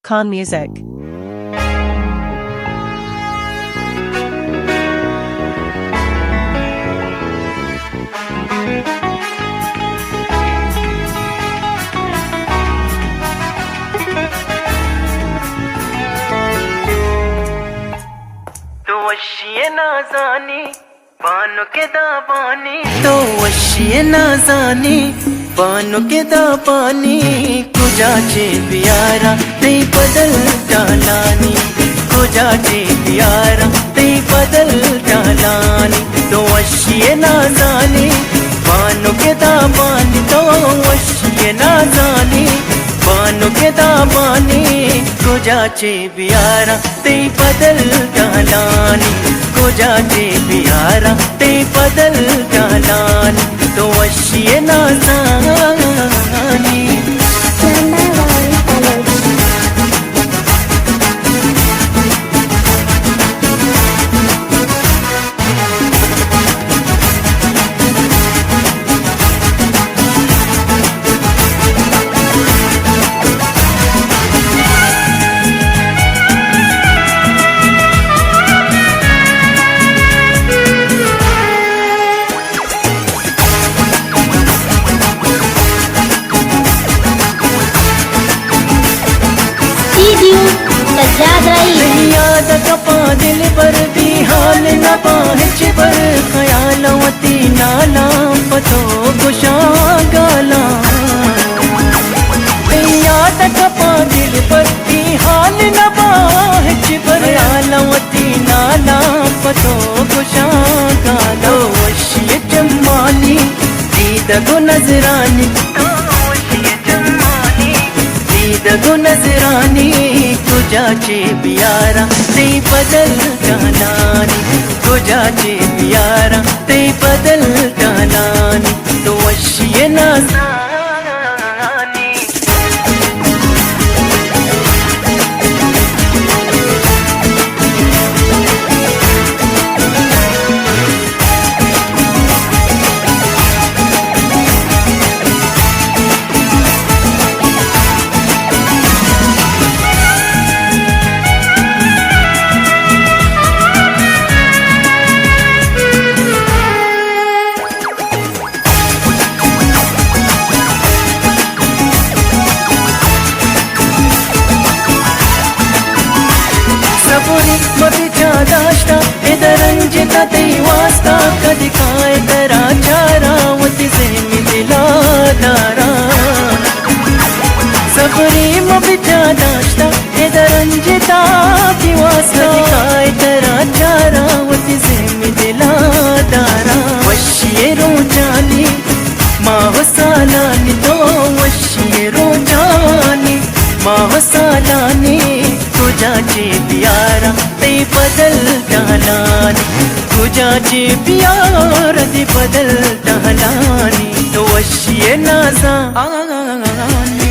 Khan Music. तो वशिये नाज़ानी बानों के दाबानी, तो वशिये नाज़ानी बानों के दाबानी, कुजाचे प्यारा ते बदल डालानी, कुजाचे प्यारा ते बदल डालानी। तो वशिये नाज़ानी बानों के दाबानी, तो वशिये नाज़ानी बानों के दाबानी, कुजाचे प्यारा ते बदल डालानी, कुजाचे प्यारा ते बदल डालानी। तो वशिये नाज़ानी याद कपा दिल पर दी हाल न पाहिच पर खयालवती नाला पतो गुशा गाला। याद कपा दिल पर दी हाल न पाहिच पर खयालवती नाला पतो गुशा गाला। वशिये जमानी दीद गो नजरानी, दगो नजरानी, कुजाचे प्यारा ते बदल डालानी, कुजाचे प्यारा ते बदल डालानी। तो वशिये नाज़ानी दाष्टा इदरंजिता ते वास्ता कदी काय करा चारा वती से मिला दारा। सबरी मबिचा दाष्टा इदरंजिता ते वास्ता काय करा चारा वती से मिला दारा। वशिये रोजानी माह सालानी, तो वशिये रोजानी माह सालानी, कुजाचे प्यारा ते बदल डालानी, कुजाचे प्यारा ते बदल डालानी। तो वशिये नाज़ानी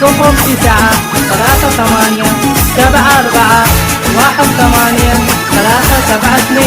0993474182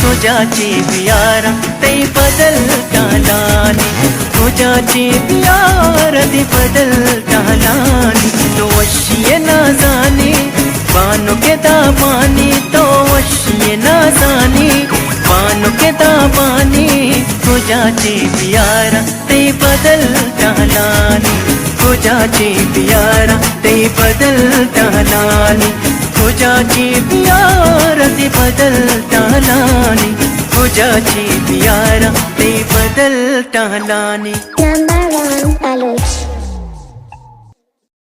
कुजाचे प्यारा ते बदल डालानी, कुजाचे प्यारा ते बदल डालानी। तो वशिये नाज़ानी बानों के दाबानी, तो वशिये नाज़ानी बानों के दाबानी, कुजाचे प्यारा ते बदल डालानी, कुजाचे प्यारा ते बदल डालानी। तुझ्याची प्यार ती बदलता लानी तुझ्याची प्यार ती बदलता लानी Number one.